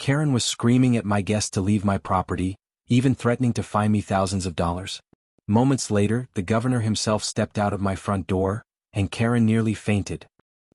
Karen was screaming at my guests to leave my property, even threatening to fine me thousands of dollars. Moments later, the governor himself stepped out of my front door, and Karen nearly fainted.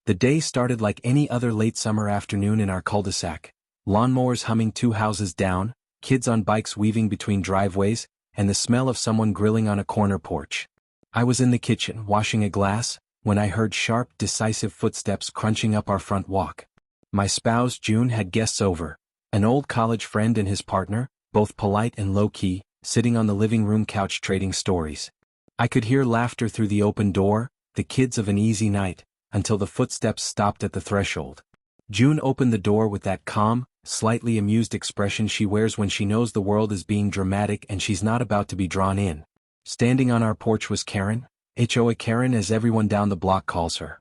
The day started like any other late summer afternoon in our cul-de-sac. Lawnmowers humming 2 houses down, kids on bikes weaving between driveways, and the smell of someone grilling on a corner porch. I was in the kitchen, washing a glass, when I heard sharp, decisive footsteps crunching up our front walk. My spouse, June, had guests over. An old college friend and his partner, both polite and low-key, sitting on the living room couch trading stories. I could hear laughter through the open door, the kids of an easy night, until the footsteps stopped at the threshold. June opened the door with that calm, slightly amused expression she wears when she knows the world is being dramatic and she's not about to be drawn in. Standing on our porch was Karen, HOA Karen as everyone down the block calls her.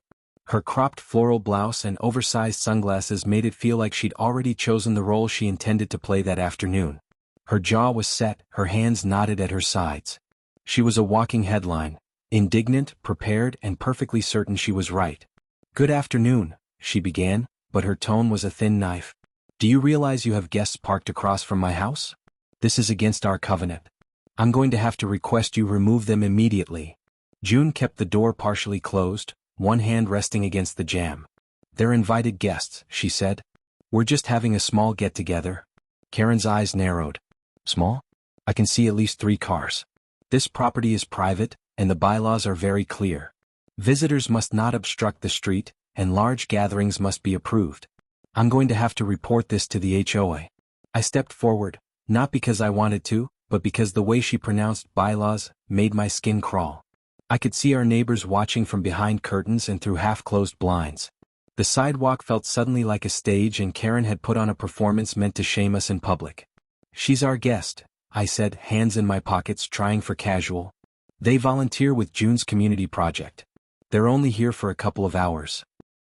Her cropped floral blouse and oversized sunglasses made it feel like she'd already chosen the role she intended to play that afternoon. Her jaw was set, her hands knotted at her sides. She was a walking headline, indignant, prepared, and perfectly certain she was right. "Good afternoon," she began, but her tone was a thin knife. "Do you realize you have guests parked across from my house? This is against our covenant. I'm going to have to request you remove them immediately." June kept the door partially closed, one hand resting against the jamb. "They're invited guests," she said. "We're just having a small get-together." Karen's eyes narrowed. "Small? I can see at least 3 cars. This property is private, and the bylaws are very clear. Visitors must not obstruct the street, and large gatherings must be approved. I'm going to have to report this to the HOA." I stepped forward, not because I wanted to, but because the way she pronounced bylaws made my skin crawl. I could see our neighbors watching from behind curtains and through half-closed blinds. The sidewalk felt suddenly like a stage, and Karen had put on a performance meant to shame us in public. "She's our guest," I said, hands in my pockets trying for casual. "They volunteer with June's community project. They're only here for a couple of hours."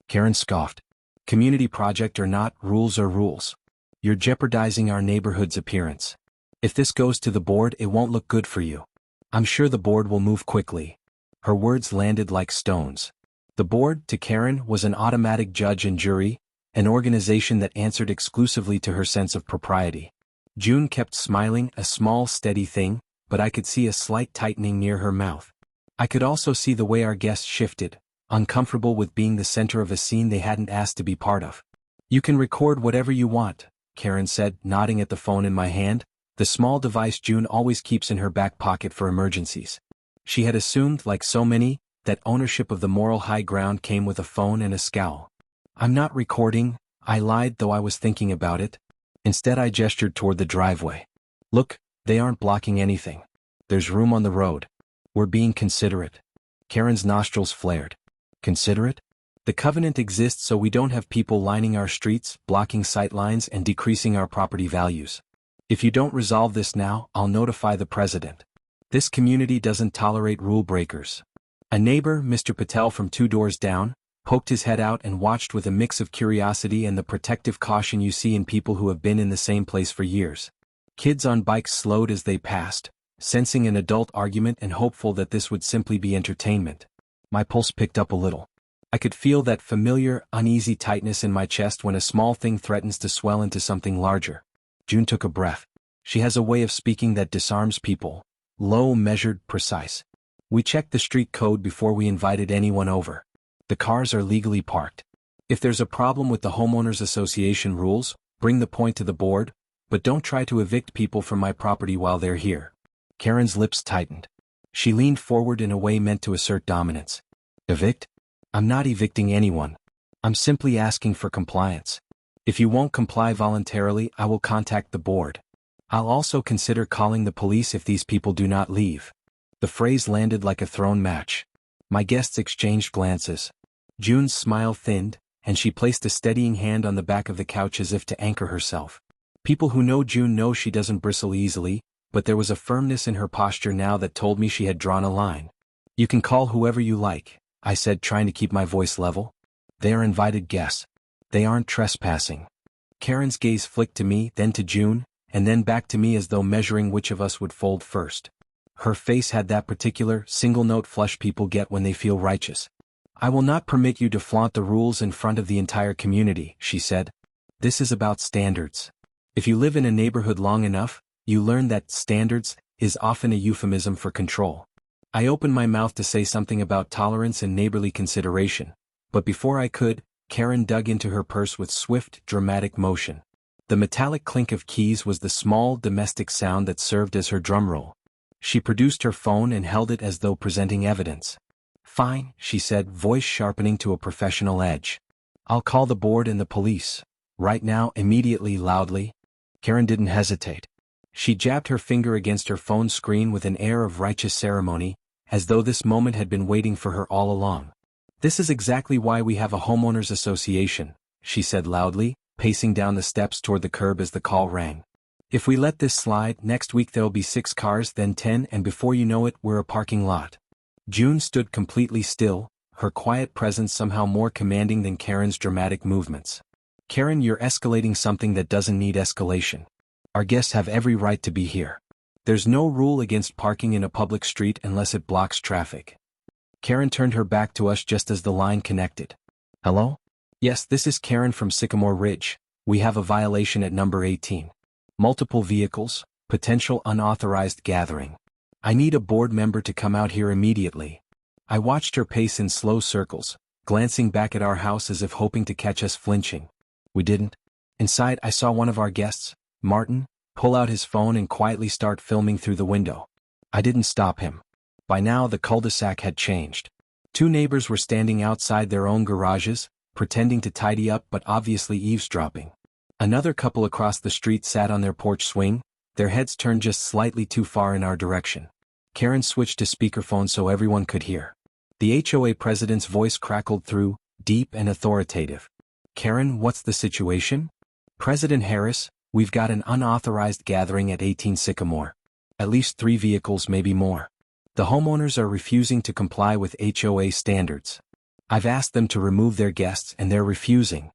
Karen scoffed. "Community project or not, rules are rules. You're jeopardizing our neighborhood's appearance. If this goes to the board, it won't look good for you. I'm sure the board will move quickly." Her words landed like stones. The board, to Karen, was an automatic judge and jury, an organization that answered exclusively to her sense of propriety. June kept smiling, a small, steady thing, but I could see a slight tightening near her mouth. I could also see the way our guests shifted, uncomfortable with being the center of a scene they hadn't asked to be part of. "You can record whatever you want," Karen said, nodding at the phone in my hand, the small device June always keeps in her back pocket for emergencies. She had assumed, like so many, that ownership of the moral high ground came with a phone and a scowl. "I'm not recording," I lied, though I was thinking about it. Instead I gestured toward the driveway. "Look, they aren't blocking anything. There's room on the road. We're being considerate." Karen's nostrils flared. "Considerate? The covenant exists so we don't have people lining our streets, blocking sightlines, and decreasing our property values. If you don't resolve this now, I'll notify the president. This community doesn't tolerate rule breakers." A neighbor, Mr. Patel from 2 doors down, poked his head out and watched with a mix of curiosity and the protective caution you see in people who have been in the same place for years. Kids on bikes slowed as they passed, sensing an adult argument and hopeful that this would simply be entertainment. My pulse picked up a little. I could feel that familiar, uneasy tightness in my chest when a small thing threatens to swell into something larger. June took a breath. She has a way of speaking that disarms people. Low, measured, precise. "We checked the street code before we invited anyone over. The cars are legally parked. If there's a problem with the homeowners association rules, bring the point to the board, but don't try to evict people from my property while they're here." Karen's lips tightened. She leaned forward in a way meant to assert dominance. "Evict? I'm not evicting anyone. I'm simply asking for compliance. If you won't comply voluntarily, I will contact the board. I'll also consider calling the police if these people do not leave." The phrase landed like a thrown match. My guests exchanged glances. June's smile thinned, and she placed a steadying hand on the back of the couch as if to anchor herself. People who know June know she doesn't bristle easily, but there was a firmness in her posture now that told me she had drawn a line. "You can call whoever you like," I said, trying to keep my voice level. "They are invited guests. They aren't trespassing." Karen's gaze flicked to me, then to June, and then back to me as though measuring which of us would fold first. Her face had that particular, single-note flush people get when they feel righteous. "I will not permit you to flaunt the rules in front of the entire community," she said. "This is about standards. If you live in a neighborhood long enough, you learn that standards is often a euphemism for control. I opened my mouth to say something about tolerance and neighborly consideration, but before I could, Karen dug into her purse with swift, dramatic motion. The metallic clink of keys was the small, domestic sound that served as her drumroll. She produced her phone and held it as though presenting evidence. "Fine," she said, voice sharpening to a professional edge. "I'll call the board and the police. Right now, immediately, loudly." Karen didn't hesitate. She jabbed her finger against her phone screen with an air of righteous ceremony, as though this moment had been waiting for her all along. "This is exactly why we have a homeowners association," she said loudly, pacing down the steps toward the curb as the call rang. "If we let this slide, next week there'll be 6 cars, then 10, and before you know it, we're a parking lot." June stood completely still, her quiet presence somehow more commanding than Karen's dramatic movements. "Karen, you're escalating something that doesn't need escalation. Our guests have every right to be here. There's no rule against parking in a public street unless it blocks traffic." Karen turned her back to us just as the line connected. "Hello? Yes, this is Karen from Sycamore Ridge. We have a violation at number 18. Multiple vehicles, potential unauthorized gathering. I need a board member to come out here immediately." I watched her pace in slow circles, glancing back at our house as if hoping to catch us flinching. We didn't. Inside, I saw one of our guests, Martin, pull out his phone and quietly start filming through the window. I didn't stop him. By now the cul-de-sac had changed. 2 neighbors were standing outside their own garages, pretending to tidy up but obviously eavesdropping. Another couple across the street sat on their porch swing, their heads turned just slightly too far in our direction. Karen switched to speakerphone so everyone could hear. The HOA president's voice crackled through, deep and authoritative. "Karen, what's the situation?" "President Harris, we've got an unauthorized gathering at 18 Sycamore. At least 3 vehicles, maybe more. The homeowners are refusing to comply with HOA standards. I've asked them to remove their guests and they're refusing."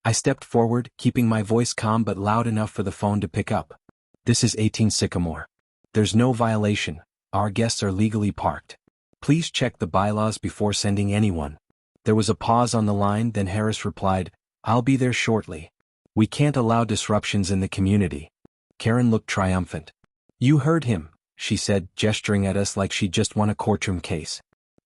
I stepped forward, keeping my voice calm but loud enough for the phone to pick up. "This is 18 Sycamore. There's no violation. Our guests are legally parked. Please check the bylaws before sending anyone." There was a pause on the line, then Harris replied, "I'll be there shortly. We can't allow disruptions in the community." Karen looked triumphant. "You heard him," she said, gesturing at us like she'd just won a courtroom case.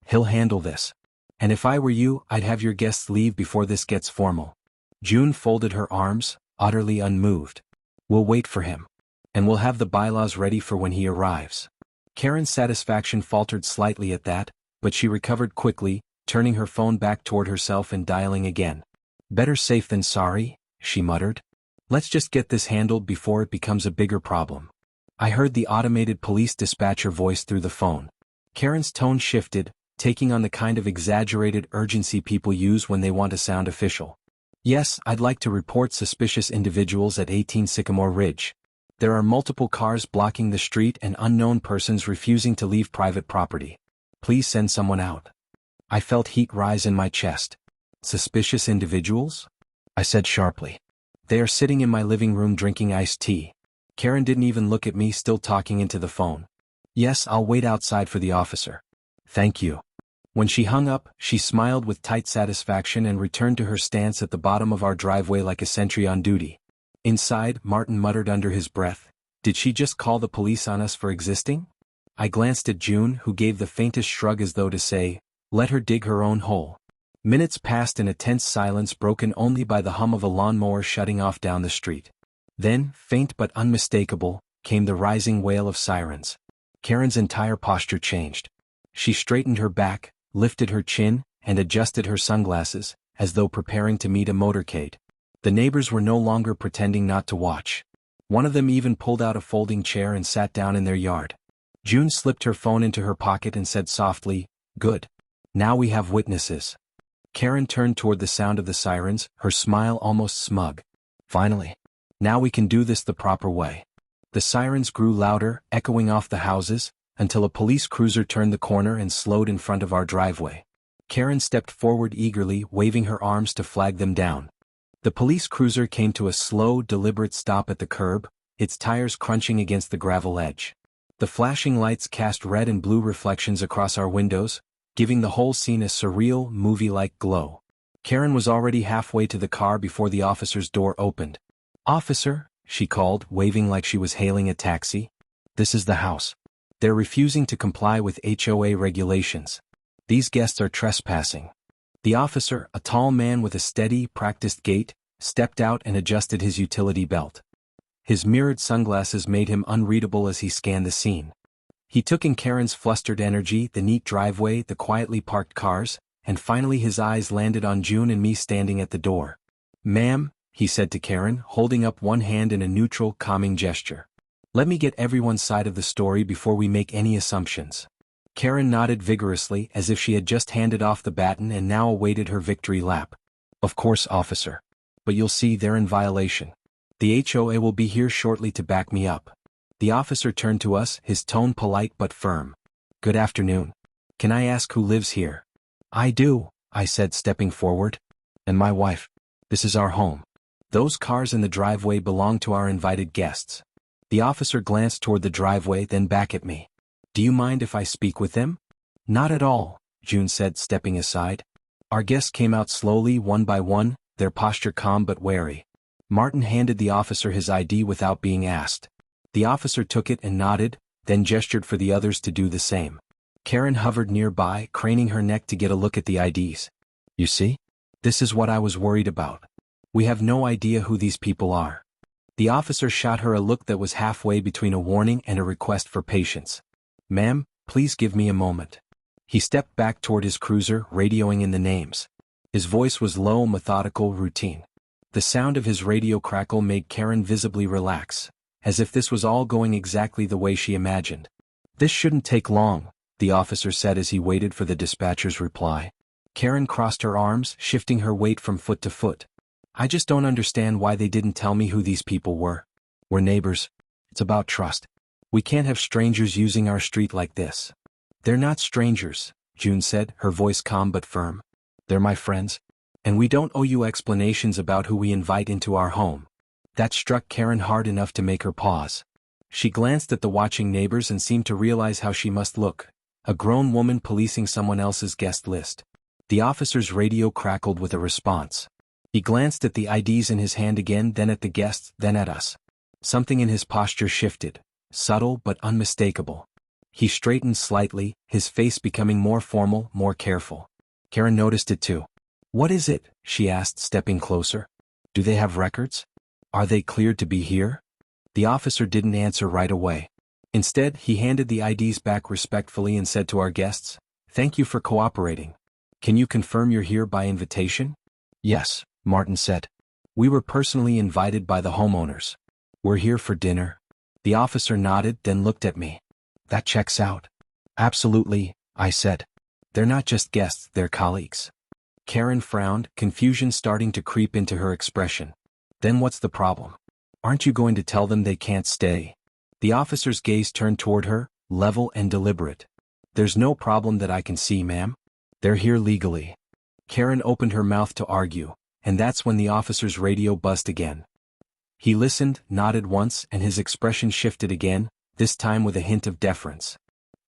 "He'll handle this. And if I were you, I'd have your guests leave before this gets formal." June folded her arms, utterly unmoved. "We'll wait for him. And we'll have the bylaws ready for when he arrives." Karen's satisfaction faltered slightly at that, but she recovered quickly, turning her phone back toward herself and dialing again. "Better safe than sorry," she muttered. "Let's just get this handled before it becomes a bigger problem." I heard the automated police dispatcher voice through the phone. Karen's tone shifted, taking on the kind of exaggerated urgency people use when they want to sound official. "Yes, I'd like to report suspicious individuals at 18 Sycamore Ridge. There are multiple cars blocking the street and unknown persons refusing to leave private property. Please send someone out." I felt heat rise in my chest. "Suspicious individuals?" I said sharply. "They are sitting in my living room drinking iced tea." Karen didn't even look at me, still talking into the phone. "Yes, I'll wait outside for the officer." "Thank you." When she hung up, she smiled with tight satisfaction and returned to her stance at the bottom of our driveway like a sentry on duty. Inside, Martin muttered under his breath, "Did she just call the police on us for existing?" I glanced at June, who gave the faintest shrug as though to say, "Let her dig her own hole." Minutes passed in a tense silence broken only by the hum of a lawnmower shutting off down the street. Then, faint but unmistakable, came the rising wail of sirens. Karen's entire posture changed. She straightened her back, lifted her chin, and adjusted her sunglasses, as though preparing to meet a motorcade. The neighbors were no longer pretending not to watch. One of them even pulled out a folding chair and sat down in their yard. June slipped her phone into her pocket and said softly, "Good. Now we have witnesses." Karen turned toward the sound of the sirens, her smile almost smug. "Finally. Now we can do this the proper way." The sirens grew louder, echoing off the houses, until a police cruiser turned the corner and slowed in front of our driveway. Karen stepped forward eagerly, waving her arms to flag them down. The police cruiser came to a slow, deliberate stop at the curb, its tires crunching against the gravel edge. The flashing lights cast red and blue reflections across our windows, giving the whole scene a surreal, movie-like glow. Karen was already halfway to the car before the officer's door opened. "Officer," she called, waving like she was hailing a taxi. This is the house. They're refusing to comply with HOA regulations. These guests are trespassing. The officer, a tall man with a steady, practiced gait, stepped out and adjusted his utility belt. His mirrored sunglasses made him unreadable as he scanned the scene. He took in Karen's flustered energy, the neat driveway, the quietly parked cars, and finally his eyes landed on June and me standing at the door. "Ma'am," he said to Karen, holding up one hand in a neutral, calming gesture. "Let me get everyone's side of the story before we make any assumptions." Karen nodded vigorously as if she had just handed off the baton and now awaited her victory lap. "Of course, officer. But you'll see they're in violation. The HOA will be here shortly to back me up." The officer turned to us, his tone polite but firm. "Good afternoon. Can I ask who lives here?" "I do," I said, stepping forward. "And my wife. This is our home. Those cars in the driveway belong to our invited guests." The officer glanced toward the driveway, then back at me. "Do you mind if I speak with them?" "Not at all," June said, stepping aside. Our guests came out slowly, one by one, their posture calm but wary. Martin handed the officer his ID without being asked. The officer took it and nodded, then gestured for the others to do the same. Karen hovered nearby, craning her neck to get a look at the IDs. "You see? This is what I was worried about. We have no idea who these people are." The officer shot her a look that was halfway between a warning and a request for patience. "Ma'am, please give me a moment." He stepped back toward his cruiser, radioing in the names. His voice was low, methodical, routine. The sound of his radio crackle made Karen visibly relax, as if this was all going exactly the way she imagined. "This shouldn't take long," the officer said as he waited for the dispatcher's reply. Karen crossed her arms, shifting her weight from foot to foot. "I just don't understand why they didn't tell me who these people were. We're neighbors. It's about trust. We can't have strangers using our street like this." "They're not strangers," June said, her voice calm but firm. "They're my friends. And we don't owe you explanations about who we invite into our home." That struck Karen hard enough to make her pause. She glanced at the watching neighbors and seemed to realize how she must look, a grown woman policing someone else's guest list. The officer's radio crackled with a response. He glanced at the IDs in his hand again, then at the guests, then at us. Something in his posture shifted, subtle but unmistakable. He straightened slightly, his face becoming more formal, more careful. Karen noticed it too. "What is it?" she asked, stepping closer. "Do they have records? Are they cleared to be here?" The officer didn't answer right away. Instead, he handed the IDs back respectfully and said to our guests, "Thank you for cooperating. Can you confirm you're here by invitation?" "Yes," Martin said. "We were personally invited by the homeowners. We're here for dinner." The officer nodded, then looked at me. "That checks out." "Absolutely," I said. "They're not just guests, they're colleagues." Karen frowned, confusion starting to creep into her expression. "Then what's the problem? Aren't you going to tell them they can't stay?" The officer's gaze turned toward her, level and deliberate. "There's no problem that I can see, ma'am. They're here legally." Karen opened her mouth to argue, and that's when the officer's radio buzzed again. He listened, nodded once, and his expression shifted again, this time with a hint of deference.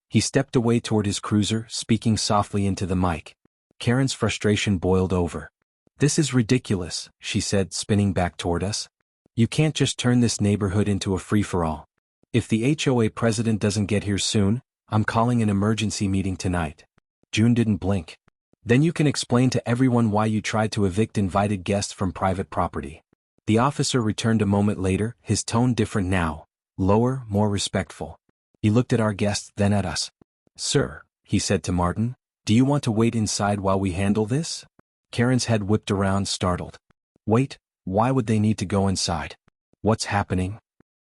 He stepped away toward his cruiser, speaking softly into the mic. Karen's frustration boiled over. "This is ridiculous," she said, spinning back toward us. "You can't just turn this neighborhood into a free-for-all. If the HOA president doesn't get here soon, I'm calling an emergency meeting tonight." June didn't blink. "Then you can explain to everyone why you tried to evict invited guests from private property." The officer returned a moment later, his tone different now, lower, more respectful. He looked at our guests, then at us. "Sir," he said to Martin, "do you want to wait inside while we handle this?" Karen's head whipped around, startled. "Wait, why would they need to go inside? What's happening?"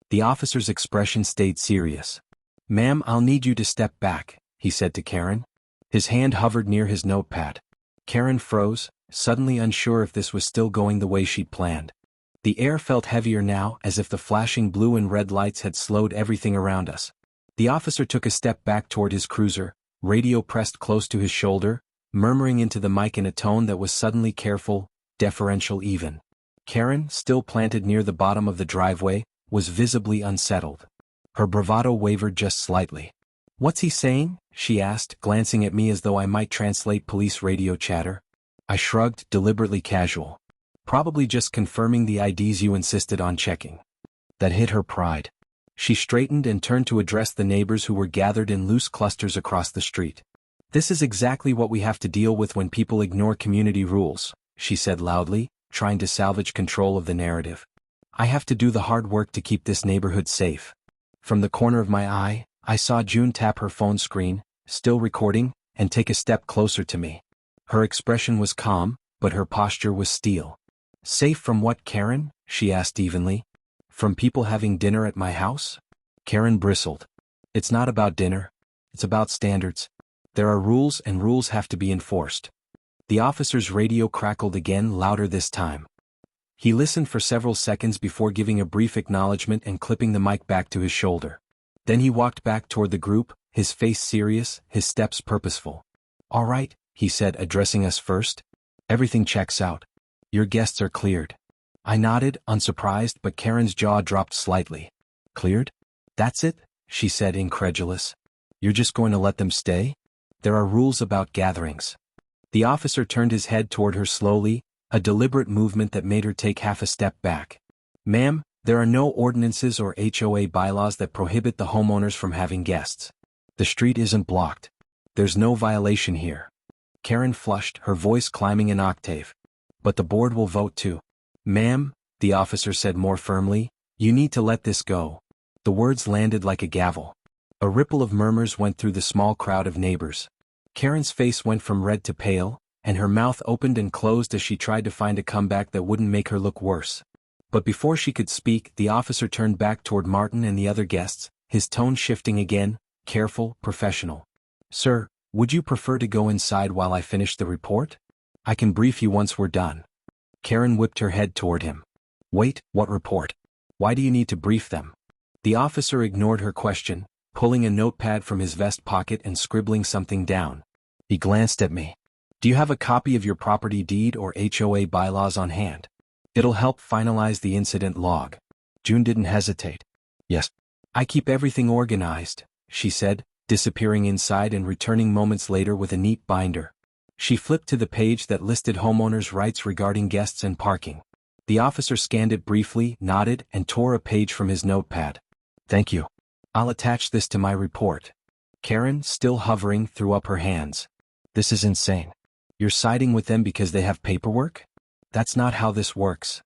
The officer's expression stayed serious. "Ma'am, I'll need you to step back," he said to Karen. His hand hovered near his notepad. Karen froze, suddenly unsure if this was still going the way she'd planned. The air felt heavier now, as if the flashing blue and red lights had slowed everything around us. The officer took a step back toward his cruiser, radio pressed close to his shoulder, murmuring into the mic in a tone that was suddenly careful, deferential even. Karen, still planted near the bottom of the driveway, was visibly unsettled. Her bravado wavered just slightly. "What's he saying?" she asked, glancing at me as though I might translate police radio chatter. I shrugged, deliberately casual. "Probably just confirming the IDs you insisted on checking." That hit her pride. She straightened and turned to address the neighbors who were gathered in loose clusters across the street. "This is exactly what we have to deal with when people ignore community rules," she said loudly, trying to salvage control of the narrative. "I have to do the hard work to keep this neighborhood safe." From the corner of my eye, I saw June tap her phone screen, still recording, and take a step closer to me. Her expression was calm, but her posture was steel. "Safe from what, Karen?" she asked evenly. "From people having dinner at my house?" Karen bristled. "It's not about dinner. It's about standards. There are rules and rules have to be enforced." The officer's radio crackled again, louder this time. He listened for several seconds before giving a brief acknowledgement and clipping the mic back to his shoulder. Then he walked back toward the group, his face serious, his steps purposeful. "All right," he said, addressing us first. "Everything checks out. Your guests are cleared." I nodded, unsurprised, but Karen's jaw dropped slightly. "Cleared? That's it?" she said, incredulous. "You're just going to let them stay? There are rules about gatherings." The officer turned his head toward her slowly, a deliberate movement that made her take half a step back. "Ma'am, there are no ordinances or HOA bylaws that prohibit the homeowners from having guests. The street isn't blocked. There's no violation here." Karen flushed, her voice climbing an octave. "But the board will vote to." "Ma'am," the officer said more firmly, "you need to let this go." The words landed like a gavel. A ripple of murmurs went through the small crowd of neighbors. Karen's face went from red to pale, and her mouth opened and closed as she tried to find a comeback that wouldn't make her look worse. But before she could speak, the officer turned back toward Martin and the other guests, his tone shifting again, careful, professional. "Sir, would you prefer to go inside while I finish the report? I can brief you once we're done." Karen whipped her head toward him. "Wait, what report? Why do you need to brief them?" The officer ignored her question, pulling a notepad from his vest pocket and scribbling something down. He glanced at me. "Do you have a copy of your property deed or HOA bylaws on hand? It'll help finalize the incident log." June didn't hesitate. "Yes. I keep everything organized," she said, disappearing inside and returning moments later with a neat binder. She flipped to the page that listed homeowners' rights regarding guests and parking. The officer scanned it briefly, nodded, and tore a page from his notepad. "Thank you. I'll attach this to my report." Karen, still hovering, threw up her hands. "This is insane. You're siding with them because they have paperwork? That's not how this works."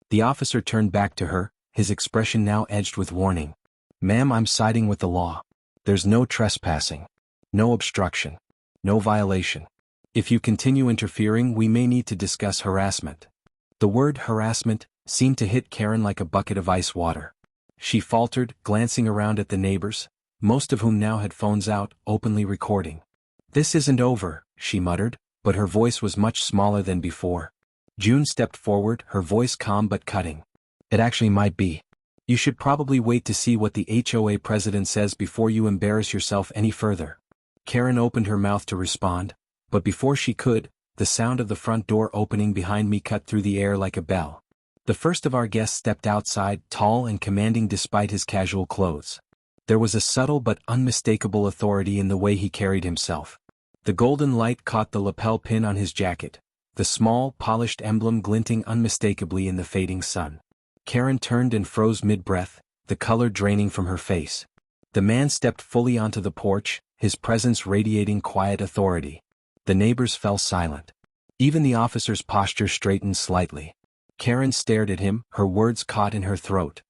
The officer turned back to her, his expression now edged with warning. "Ma'am, I'm siding with the law. There's no trespassing. No obstruction. No violation. If you continue interfering, we may need to discuss harassment." The word harassment seemed to hit Karen like a bucket of ice water. She faltered, glancing around at the neighbors, most of whom now had phones out, openly recording. "This isn't over," she muttered, but her voice was much smaller than before. June stepped forward, her voice calm but cutting. "It actually might be. You should probably wait to see what the HOA president says before you embarrass yourself any further." Karen opened her mouth to respond, but before she could, the sound of the front door opening behind me cut through the air like a bell. The first of our guests stepped outside, tall and commanding despite his casual clothes. There was a subtle but unmistakable authority in the way he carried himself. The golden light caught the lapel pin on his jacket, the small, polished emblem glinting unmistakably in the fading sun. Karen turned and froze mid-breath, the color draining from her face. The man stepped fully onto the porch, his presence radiating quiet authority. The neighbors fell silent. Even the officer's posture straightened slightly. Karen stared at him, her words caught in her throat.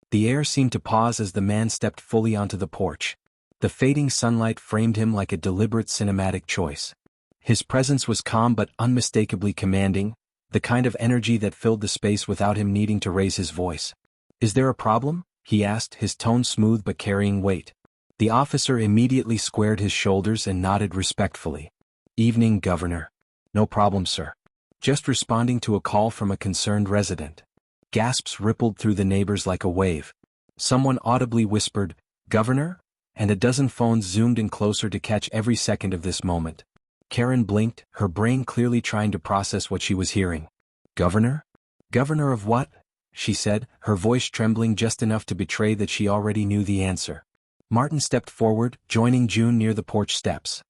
The air seemed to pause as the man stepped fully onto the porch. The fading sunlight framed him like a deliberate cinematic choice. His presence was calm but unmistakably commanding, the kind of energy that filled the space without him needing to raise his voice. "Is there a problem?" he asked, his tone smooth but carrying weight. The officer immediately squared his shoulders and nodded respectfully. "Evening, Governor." "No problem, sir. Just responding to a call from a concerned resident." Gasps rippled through the neighbors like a wave. Someone audibly whispered, "Governor?" and a dozen phones zoomed in closer to catch every second of this moment. Karen blinked, her brain clearly trying to process what she was hearing. "Governor? Governor of what?" she said, her voice trembling just enough to betray that she already knew the answer. Martin stepped forward, joining June near the porch steps.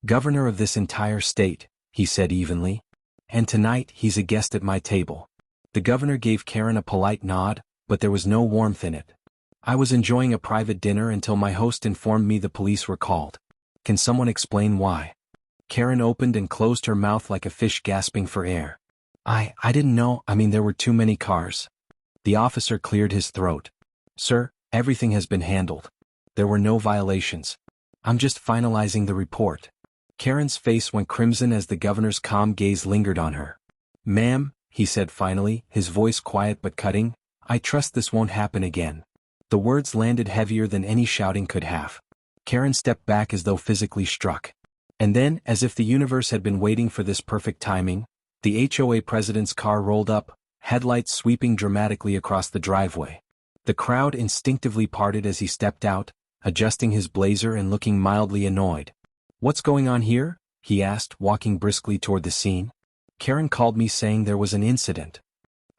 "Governor of this entire state," he said evenly. "And tonight he's a guest at my table." The governor gave Karen a polite nod, but there was no warmth in it. I was enjoying a private dinner until my host informed me the police were called. Can someone explain why? Karen opened and closed her mouth like a fish gasping for air. I didn't know, there were too many cars. The officer cleared his throat. Sir, everything has been handled. There were no violations. I'm just finalizing the report. Karen's face went crimson as the governor's calm gaze lingered on her. Ma'am, he said finally, his voice quiet but cutting, I trust this won't happen again. The words landed heavier than any shouting could have. Karen stepped back as though physically struck. And then, as if the universe had been waiting for this perfect timing, the HOA president's car rolled up, headlights sweeping dramatically across the driveway. The crowd instinctively parted as he stepped out, adjusting his blazer and looking mildly annoyed. What's going on here? He asked, walking briskly toward the scene. Karen called me saying there was an incident.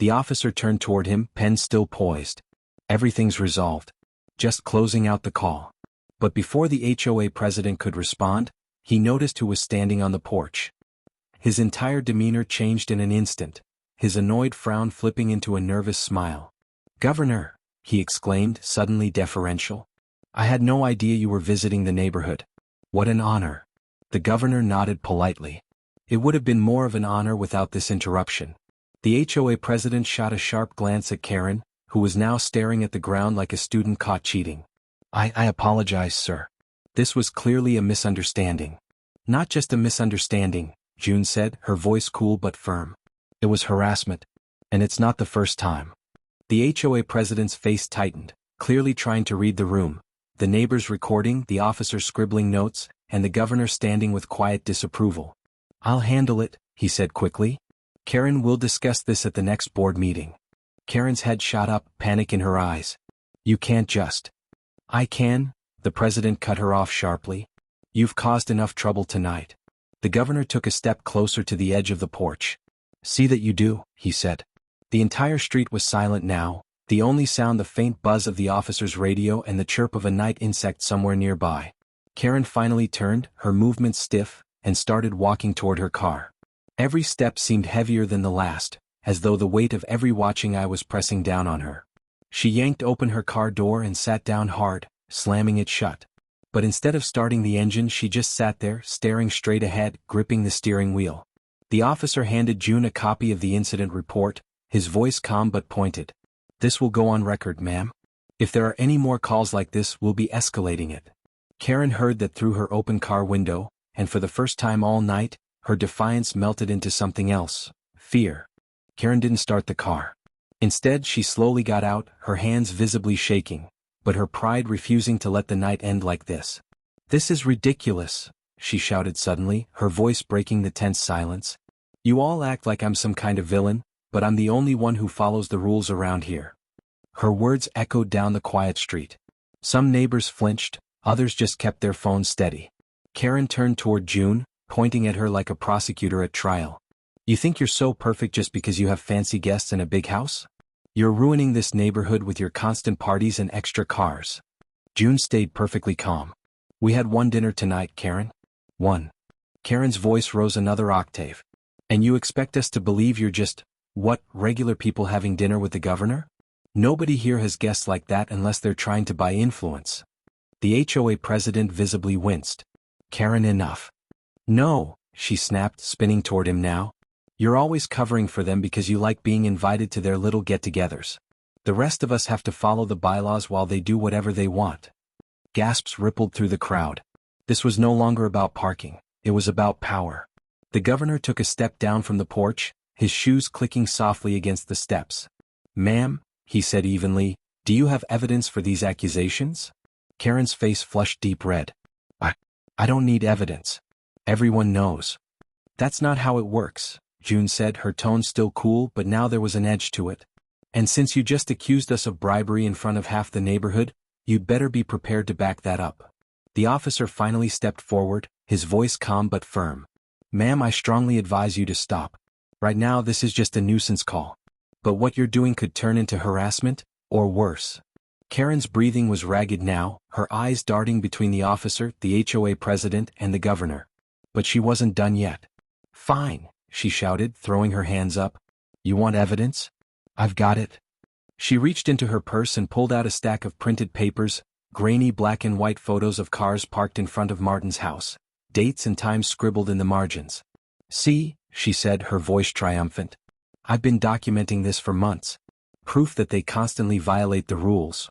The officer turned toward him, pen still poised. Everything's resolved. Just closing out the call. But before the HOA president could respond, he noticed who was standing on the porch. His entire demeanor changed in an instant, his annoyed frown flipping into a nervous smile. Governor, he exclaimed, suddenly deferential. I had no idea you were visiting the neighborhood. What an honor. The governor nodded politely. It would have been more of an honor without this interruption. The HOA president shot a sharp glance at Karen, who was now staring at the ground like a student caught cheating. I apologize, sir. This was clearly a misunderstanding. Not just a misunderstanding, June said, her voice cool but firm. It was harassment. And it's not the first time. The HOA president's face tightened, clearly trying to read the room, the neighbors recording, the officer scribbling notes, and the governor standing with quiet disapproval. I'll handle it, he said quickly. Karen will discuss this at the next board meeting. Karen's head shot up, panic in her eyes. You can't just. I can, the president cut her off sharply. You've caused enough trouble tonight. The governor took a step closer to the edge of the porch. See that you do, he said. The entire street was silent now, the only sound the faint buzz of the officer's radio and the chirp of a night insect somewhere nearby. Karen finally turned, her movements stiff, and started walking toward her car. Every step seemed heavier than the last, as though the weight of every watching eye was pressing down on her. She yanked open her car door and sat down hard, slamming it shut. But instead of starting the engine, she just sat there, staring straight ahead, gripping the steering wheel. The officer handed June a copy of the incident report, his voice calm but pointed. This will go on record, ma'am. If there are any more calls like this, we'll be escalating it. Karen heard that through her open car window, and for the first time all night, her defiance melted into something else, fear. Karen didn't start the car. Instead, she slowly got out, her hands visibly shaking, but her pride refusing to let the night end like this. This is ridiculous, she shouted suddenly, her voice breaking the tense silence. You all act like I'm some kind of villain, but I'm the only one who follows the rules around here. Her words echoed down the quiet street. Some neighbors flinched, others just kept their phones steady. Karen turned toward June, pointing at her like a prosecutor at trial. You think you're so perfect just because you have fancy guests and a big house? You're ruining this neighborhood with your constant parties and extra cars. June stayed perfectly calm. We had one dinner tonight, Karen. One. Karen's voice rose another octave. And you expect us to believe you're just, regular people having dinner with the governor? Nobody here has guests like that unless they're trying to buy influence. The HOA president visibly winced. Karen, enough. No, she snapped, spinning toward him now. You're always covering for them because you like being invited to their little get-togethers. The rest of us have to follow the bylaws while they do whatever they want. Gasps rippled through the crowd. This was no longer about parking, it was about power. The governor took a step down from the porch, his shoes clicking softly against the steps. Ma'am, he said evenly, do you have evidence for these accusations? Karen's face flushed deep red. I don't need evidence. Everyone knows. That's not how it works, June said, her tone still cool but now there was an edge to it. And since you just accused us of bribery in front of half the neighborhood, you'd better be prepared to back that up. The officer finally stepped forward, his voice calm but firm. Ma'am, I strongly advise you to stop. Right now this is just a nuisance call. But what you're doing could turn into harassment, or worse. Karen's breathing was ragged now, her eyes darting between the officer, the HOA president, and the governor. But she wasn't done yet. Fine, she shouted, throwing her hands up. You want evidence? I've got it. She reached into her purse and pulled out a stack of printed papers, grainy black and white photos of cars parked in front of Martin's house, dates and times scribbled in the margins. "See," she said, her voice triumphant. "I've been documenting this for months. Proof that they constantly violate the rules."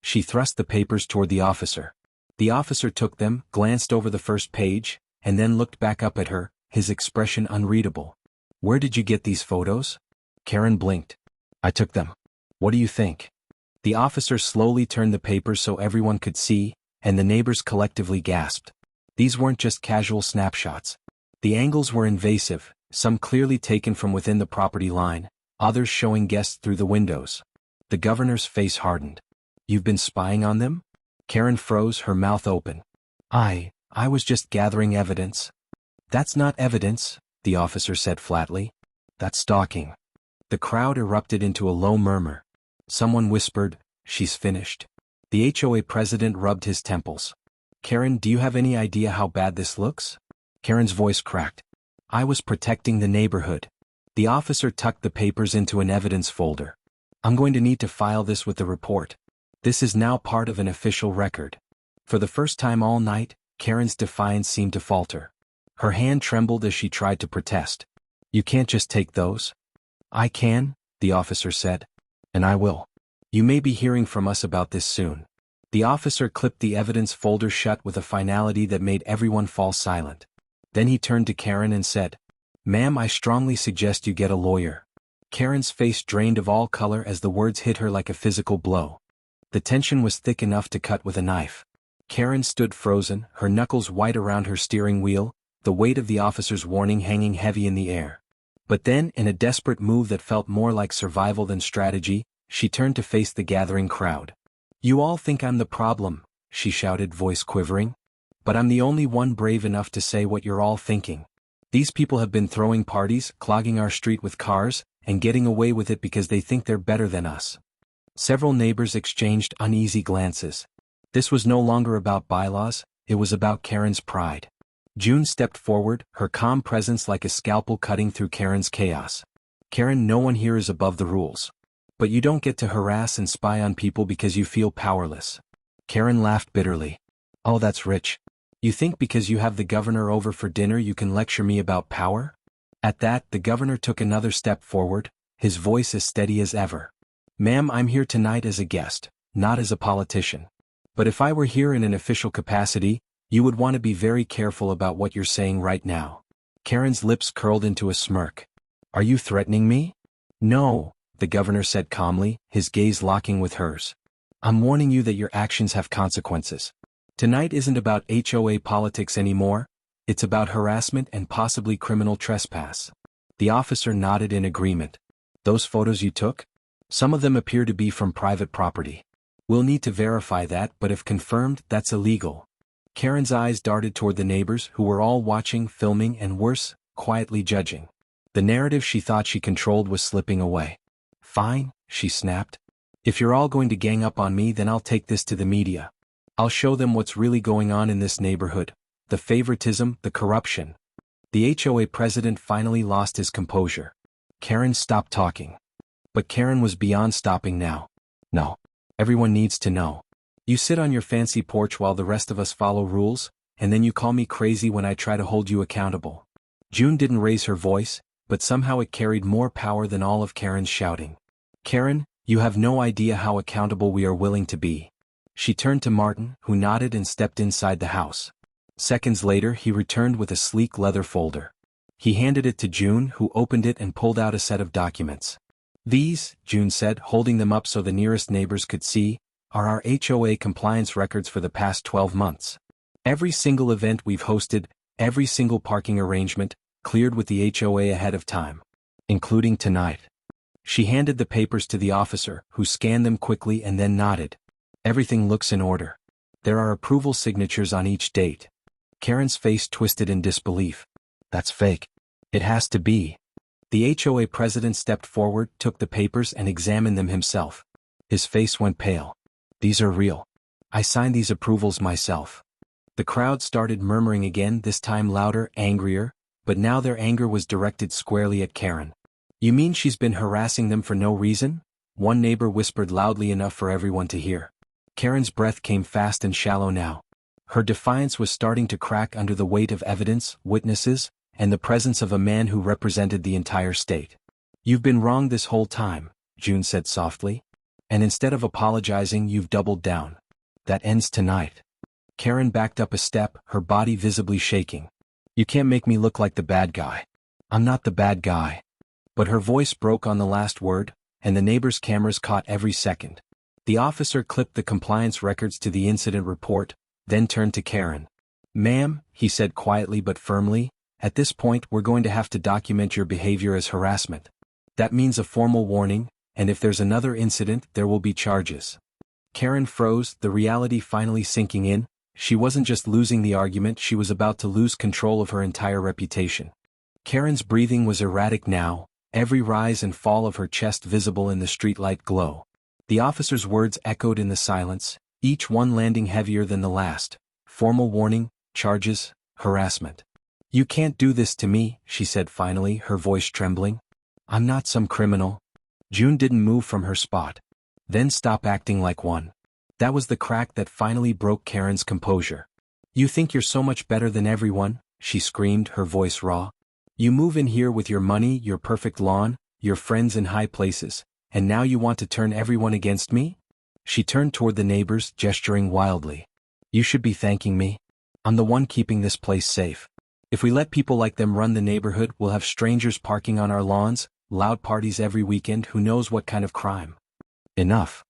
She thrust the papers toward the officer. The officer took them, glanced over the first page, and then looked back up at her, his expression unreadable. "Where did you get these photos?" Karen blinked. "I took them. What do you think?" The officer slowly turned the papers so everyone could see, and the neighbors collectively gasped. These weren't just casual snapshots. The angles were invasive, some clearly taken from within the property line, others showing guests through the windows. The governor's face hardened. "You've been spying on them?" Karen froze, her mouth open. I was just gathering evidence." "That's not evidence," the officer said flatly. "That's stalking." The crowd erupted into a low murmur. Someone whispered, "She's finished." The HOA president rubbed his temples. "Karen, do you have any idea how bad this looks?" Karen's voice cracked. "I was protecting the neighborhood." The officer tucked the papers into an evidence folder. "I'm going to need to file this with the report. This is now part of an official record." For the first time all night, Karen's defiance seemed to falter. Her hand trembled as she tried to protest. "You can't just take those." "I can," the officer said. "And I will. You may be hearing from us about this soon." The officer clipped the evidence folder shut with a finality that made everyone fall silent. Then he turned to Karen and said, "Ma'am, I strongly suggest you get a lawyer." Karen's face drained of all color as the words hit her like a physical blow. The tension was thick enough to cut with a knife. Karen stood frozen, her knuckles white around her steering wheel, the weight of the officer's warning hanging heavy in the air. But then, in a desperate move that felt more like survival than strategy, she turned to face the gathering crowd. "You all think I'm the problem," she shouted, voice quivering. "But I'm the only one brave enough to say what you're all thinking. These people have been throwing parties, clogging our street with cars, and getting away with it because they think they're better than us." Several neighbors exchanged uneasy glances. This was no longer about bylaws, it was about Karen's pride. June stepped forward, her calm presence like a scalpel cutting through Karen's chaos. "Karen, no one here is above the rules. But you don't get to harass and spy on people because you feel powerless." Karen laughed bitterly. "Oh, that's rich. You think because you have the governor over for dinner you can lecture me about power?" At that, the governor took another step forward, his voice as steady as ever. "Ma'am, I'm here tonight as a guest, not as a politician. But if I were here in an official capacity, you would want to be very careful about what you're saying right now." Karen's lips curled into a smirk. "Are you threatening me?" "No," the governor said calmly, his gaze locking with hers. "I'm warning you that your actions have consequences. Tonight isn't about HOA politics anymore, it's about harassment and possibly criminal trespass." The officer nodded in agreement. "Those photos you took? Some of them appear to be from private property. We'll need to verify that, but if confirmed, that's illegal." Karen's eyes darted toward the neighbors who were all watching, filming, and worse, quietly judging. The narrative she thought she controlled was slipping away. "Fine," she snapped. "If you're all going to gang up on me, then I'll take this to the media. I'll show them what's really going on in this neighborhood, the favoritism, the corruption." The HOA president finally lost his composure. Karen stopped talking. But Karen was beyond stopping now. "No. Everyone needs to know. You sit on your fancy porch while the rest of us follow rules, and then you call me crazy when I try to hold you accountable." June didn't raise her voice, but somehow it carried more power than all of Karen's shouting. "Karen, you have no idea how accountable we are willing to be." She turned to Martin, who nodded and stepped inside the house. Seconds later he returned with a sleek leather folder. He handed it to June, who opened it and pulled out a set of documents. "These," June said, holding them up so the nearest neighbors could see, "are our HOA compliance records for the past 12 months. Every single event we've hosted, every single parking arrangement, cleared with the HOA ahead of time. Including tonight." She handed the papers to the officer, who scanned them quickly and then nodded. "Everything looks in order. There are approval signatures on each date." Karen's face twisted in disbelief. "That's fake." "It has to be." The HOA president stepped forward, took the papers and examined them himself. His face went pale. "These are real. I signed these approvals myself." The crowd started murmuring again, this time louder, angrier, but now their anger was directed squarely at Karen. "You mean she's been harassing them for no reason? one neighbor whispered loudly enough for everyone to hear. Karen's breath came fast and shallow now. Her defiance was starting to crack under the weight of evidence, witnesses, and the presence of a man who represented the entire state. "You've been wrong this whole time," June said softly. "And instead of apologizing, you've doubled down. That ends tonight." Karen backed up a step, her body visibly shaking. "You can't make me look like the bad guy. I'm not the bad guy." But her voice broke on the last word, and the neighbors' cameras caught every second. The officer clipped the compliance records to the incident report, then turned to Karen. "Ma'am," he said quietly but firmly, "at this point we're going to have to document your behavior as harassment. That means a formal warning, and if there's another incident there will be charges." Karen froze, the reality finally sinking in. She wasn't just losing the argument, she was about to lose control of her entire reputation. Karen's breathing was erratic now, every rise and fall of her chest visible in the streetlight glow. The officer's words echoed in the silence, each one landing heavier than the last. Formal warning, charges, harassment. "You can't do this to me," she said finally, her voice trembling. "I'm not some criminal." June didn't move from her spot. "Then stop acting like one." That was the crack that finally broke Karen's composure. "You think you're so much better than everyone," she screamed, her voice raw. "You move in here with your money, your perfect lawn, your friends in high places, and now you want to turn everyone against me?" She turned toward the neighbors, gesturing wildly. "You should be thanking me. I'm the one keeping this place safe. If we let people like them run the neighborhood, we'll have strangers parking on our lawns, loud parties every weekend, who knows what kind of crime." "Enough."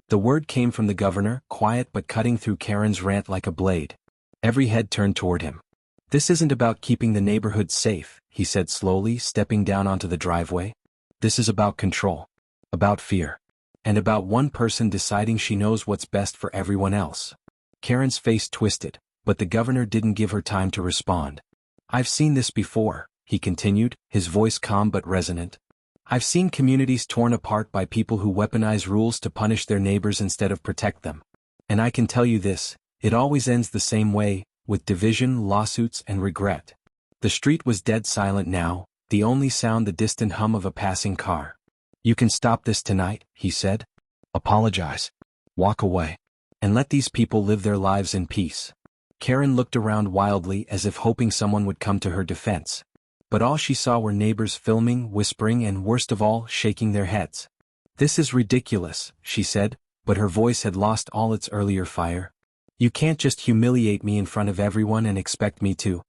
The word came from the governor, quiet but cutting through Karen's rant like a blade. Every head turned toward him. "This isn't about keeping the neighborhood safe," he said slowly, stepping down onto the driveway. "This is about control. About fear. And about one person deciding she knows what's best for everyone else." Karen's face twisted, but the governor didn't give her time to respond. "I've seen this before," he continued, his voice calm but resonant. "I've seen communities torn apart by people who weaponize rules to punish their neighbors instead of protect them. And I can tell you this, it always ends the same way, with division, lawsuits, and regret." The street was dead silent now, the only sound the distant hum of a passing car. "You can stop this tonight," he said. "Apologize. Walk away. And let these people live their lives in peace." Karen looked around wildly as if hoping someone would come to her defense. But all she saw were neighbors filming, whispering, and worst of all, shaking their heads. "This is ridiculous," she said, but her voice had lost all its earlier fire. "You can't just humiliate me in front of everyone and expect me to."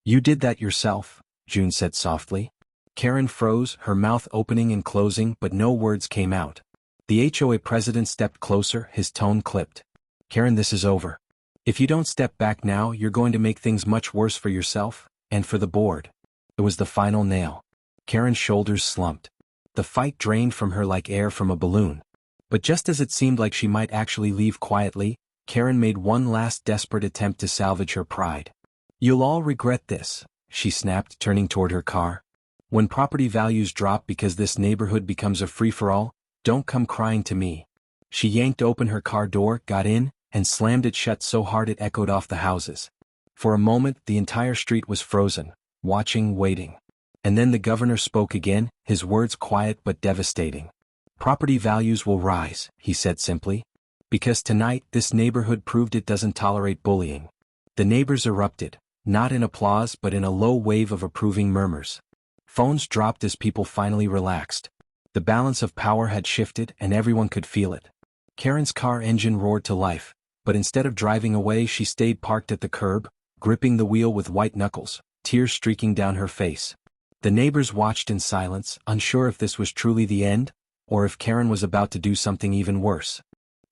"You did that yourself," June said softly. Karen froze, her mouth opening and closing, but no words came out. The HOA president stepped closer, his tone clipped. "Karen, this is over. If you don't step back now, you're going to make things much worse for yourself, and for the board." It was the final nail. Karen's shoulders slumped. The fight drained from her like air from a balloon. But just as it seemed like she might actually leave quietly, Karen made one last desperate attempt to salvage her pride. "You'll all regret this," she snapped, turning toward her car. "When property values drop because this neighborhood becomes a free-for-all, don't come crying to me." She yanked open her car door, got in, and slammed it shut so hard it echoed off the houses. For a moment, the entire street was frozen, watching, waiting. And then the governor spoke again, his words quiet but devastating. "Property values will rise," he said simply. "Because tonight, this neighborhood proved it doesn't tolerate bullying." The neighbors erupted, not in applause but in a low wave of approving murmurs. Phones dropped as people finally relaxed. The balance of power had shifted and everyone could feel it. Karen's car engine roared to life, but instead of driving away she stayed parked at the curb, gripping the wheel with white knuckles, tears streaking down her face. The neighbors watched in silence, unsure if this was truly the end, or if Karen was about to do something even worse.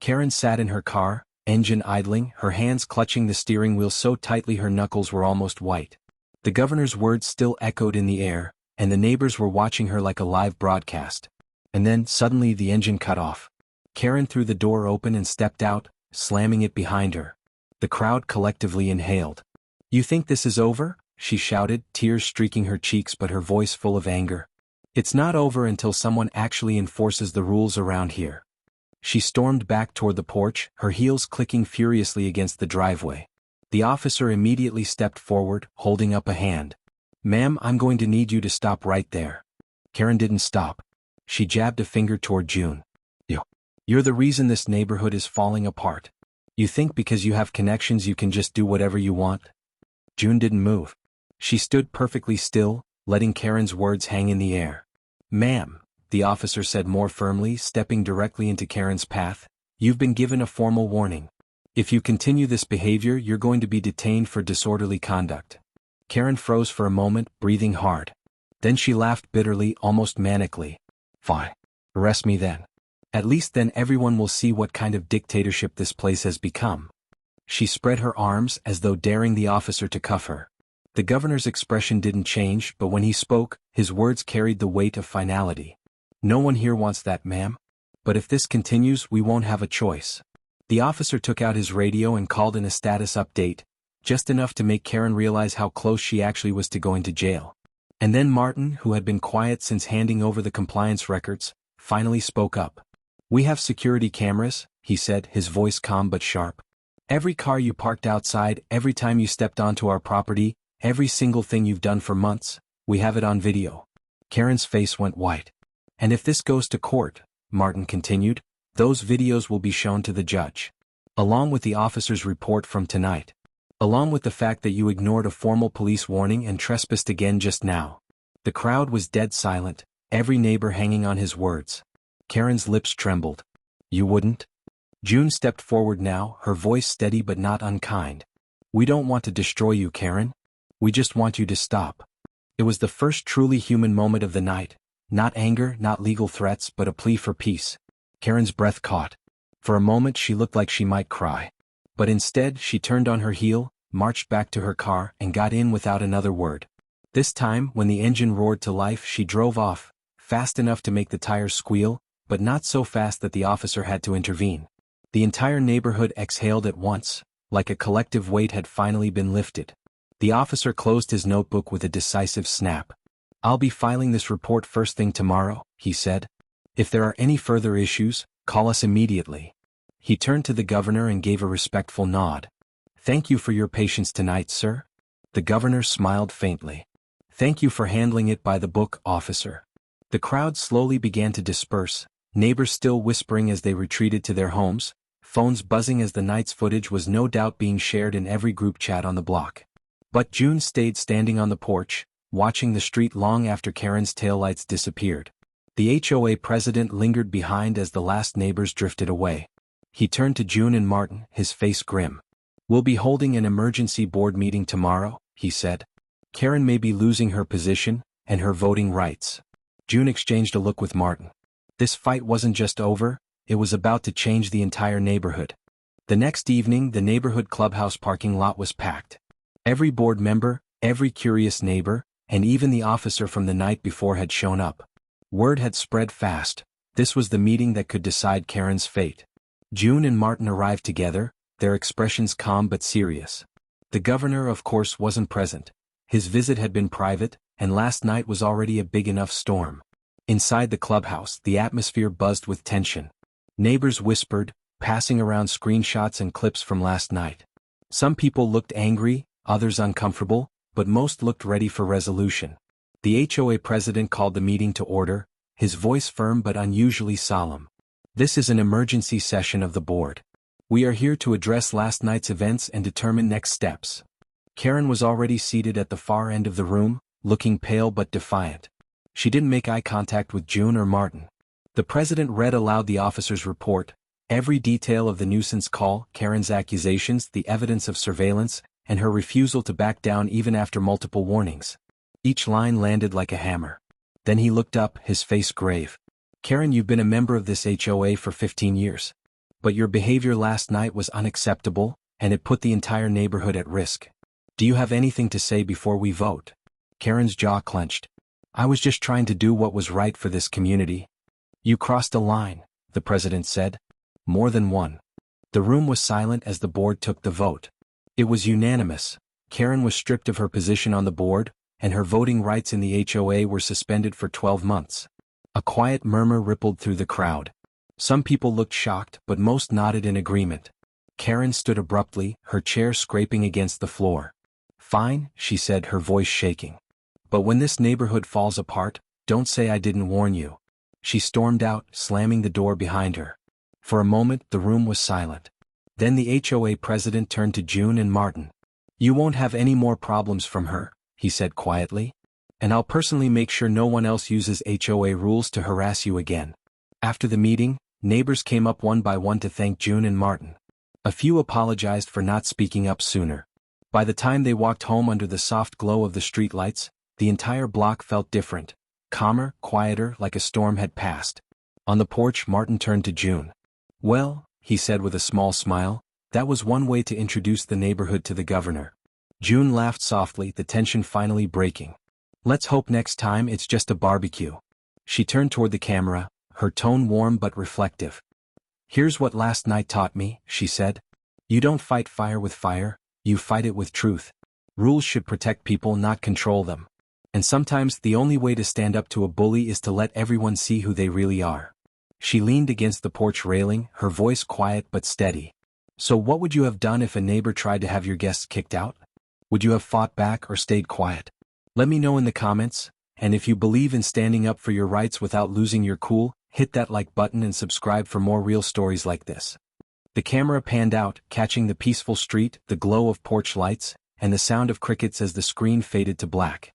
Karen sat in her car, engine idling, her hands clutching the steering wheel so tightly her knuckles were almost white. The governor's words still echoed in the air, and the neighbors were watching her like a live broadcast. And then, suddenly the engine cut off. Karen threw the door open and stepped out, slamming it behind her. The crowd collectively inhaled. "You think this is over?" she shouted, tears streaking her cheeks but her voice full of anger. "It's not over until someone actually enforces the rules around here." She stormed back toward the porch, her heels clicking furiously against the driveway. The officer immediately stepped forward, holding up a hand. "Ma'am, I'm going to need you to stop right there." Karen didn't stop. She jabbed a finger toward June. You're the reason this neighborhood is falling apart. You think because you have connections you can just do whatever you want? June didn't move. She stood perfectly still, letting Karen's words hang in the air. Ma'am, the officer said more firmly, stepping directly into Karen's path, you've been given a formal warning. If you continue this behavior, you're going to be detained for disorderly conduct. Karen froze for a moment, breathing hard. Then she laughed bitterly, almost manically. Fine. Arrest me then. At least then everyone will see what kind of dictatorship this place has become. She spread her arms as though daring the officer to cuff her. The governor's expression didn't change, but when he spoke, his words carried the weight of finality. No one here wants that, ma'am. But if this continues, we won't have a choice. The officer took out his radio and called in a status update, just enough to make Karen realize how close she actually was to going to jail. And then Martin, who had been quiet since handing over the compliance records, finally spoke up. We have security cameras, he said, his voice calm but sharp. Every car you parked outside, every time you stepped onto our property, every single thing you've done for months, we have it on video. Karen's face went white. And if this goes to court, Martin continued, those videos will be shown to the judge. Along with the officer's report from tonight. Along with the fact that you ignored a formal police warning and trespassed again just now. The crowd was dead silent, every neighbor hanging on his words. Karen's lips trembled. You wouldn't? June stepped forward now, her voice steady but not unkind. We don't want to destroy you, Karen. We just want you to stop. It was the first truly human moment of the night. Not anger, not legal threats, but a plea for peace. Karen's breath caught. For a moment she looked like she might cry. But instead she turned on her heel, marched back to her car, and got in without another word. This time, when the engine roared to life, she drove off, fast enough to make the tires squeal, but not so fast that the officer had to intervene. The entire neighborhood exhaled at once, like a collective weight had finally been lifted. The officer closed his notebook with a decisive snap. I'll be filing this report first thing tomorrow, he said. If there are any further issues, call us immediately. He turned to the governor and gave a respectful nod. Thank you for your patience tonight, sir. The governor smiled faintly. Thank you for handling it by the book, officer. The crowd slowly began to disperse, neighbors still whispering as they retreated to their homes, phones buzzing as the night's footage was no doubt being shared in every group chat on the block. But June stayed standing on the porch, watching the street long after Karen's taillights disappeared. The HOA president lingered behind as the last neighbors drifted away. He turned to June and Martin, his face grim. We'll be holding an emergency board meeting tomorrow, he said. Karen may be losing her position, and her voting rights. June exchanged a look with Martin. This fight wasn't just over, it was about to change the entire neighborhood. The next evening the neighborhood clubhouse parking lot was packed. Every board member, every curious neighbor, and even the officer from the night before had shown up. Word had spread fast. This was the meeting that could decide Karen's fate. June and Martin arrived together, their expressions calm but serious. The governor, of course, wasn't present. His visit had been private, and last night was already a big enough storm. Inside the clubhouse, the atmosphere buzzed with tension. Neighbors whispered, passing around screenshots and clips from last night. Some people looked angry, others uncomfortable, but most looked ready for resolution. The HOA president called the meeting to order, his voice firm but unusually solemn. This is an emergency session of the board. We are here to address last night's events and determine next steps. Karen was already seated at the far end of the room, looking pale but defiant. She didn't make eye contact with June or Martin. The president read aloud the officer's report, every detail of the nuisance call, Karen's accusations, the evidence of surveillance, and her refusal to back down even after multiple warnings. Each line landed like a hammer. Then he looked up, his face grave. Karen, you've been a member of this HOA for 15 years. But your behavior last night was unacceptable, and it put the entire neighborhood at risk. Do you have anything to say before we vote? Karen's jaw clenched. I was just trying to do what was right for this community. You crossed a line, the president said. More than one. The room was silent as the board took the vote. It was unanimous. Karen was stripped of her position on the board, and her voting rights in the HOA were suspended for 12 months. A quiet murmur rippled through the crowd. Some people looked shocked, but most nodded in agreement. Karen stood abruptly, her chair scraping against the floor. Fine, she said, her voice shaking. But when this neighborhood falls apart, don't say I didn't warn you. She stormed out, slamming the door behind her. For a moment the room was silent. Then the HOA president turned to June and Martin. "You won't have any more problems from her," he said quietly. "And I'll personally make sure no one else uses HOA rules to harass you again." After the meeting, neighbors came up one by one to thank June and Martin. A few apologized for not speaking up sooner. By the time they walked home under the soft glow of the streetlights, the entire block felt different, calmer, quieter, like a storm had passed. On the porch, Martin turned to June. "Well," he said with a small smile, "that was one way to introduce the neighborhood to the governor." June laughed softly, the tension finally breaking. "Let's hope next time it's just a barbecue." She turned toward the camera, her tone warm but reflective. "Here's what last night taught me," she said. "You don't fight fire with fire, you fight it with truth. Rules should protect people, not control them. And sometimes the only way to stand up to a bully is to let everyone see who they really are." She leaned against the porch railing, her voice quiet but steady. "So what would you have done if a neighbor tried to have your guests kicked out? Would you have fought back or stayed quiet? Let me know in the comments, and if you believe in standing up for your rights without losing your cool, hit that like button and subscribe for more real stories like this." The camera panned out, catching the peaceful street, the glow of porch lights, and the sound of crickets as the screen faded to black.